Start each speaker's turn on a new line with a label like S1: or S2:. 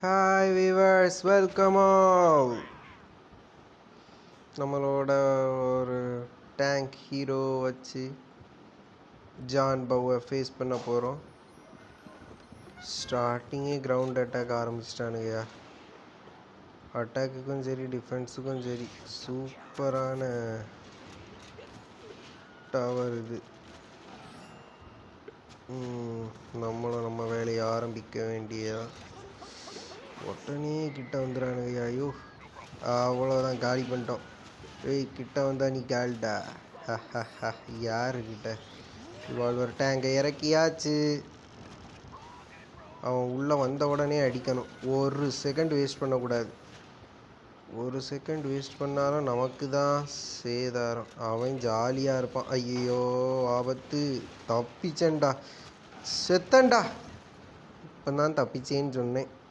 S1: Hi viewers, welcome all. நம்மளோட ஒரு tank hero வச்சு ஜான் பவுவை ஃபேஸ் பண்ண போகிறோம். ஸ்டார்டிங்கே கிரவுண்ட் அட்டாக் ஆரம்பிச்சிட்டானுங்கய்யா. அட்டாக்குக்கும் சரி டிஃபென்ஸுக்கும் சரி சூப்பரான டவர் இது. நம்மளும் நம்ம வேலையை ஆரம்பிக்க வேண்டியதான். உடனே கிட்ட வந்துடுறானுங்கய்யா. ஐயோ, அவ்வளோதான், காலி பண்ணிட்டோம். ஏய், கிட்ட வந்தா நீ கால்டா. யாருக்கிட்ட ரிவால்வர் டேங்கை இறக்கியாச்சு. அவன் உள்ளே வந்த உடனே அடிக்கணும். ஒரு செகண்ட் வேஸ்ட் பண்ணக்கூடாது. ஒரு செகண்ட் வேஸ்ட் பண்ணாலும் நமக்கு தான் சேதாரம். அவன் ஜாலியாக இருப்பான். ஐயோ, ஆபத்து, தப்பிச்சேன்டா, செத்தண்டா. இப்போ தான் தப்பிச்சேன்னு சொன்னேன்.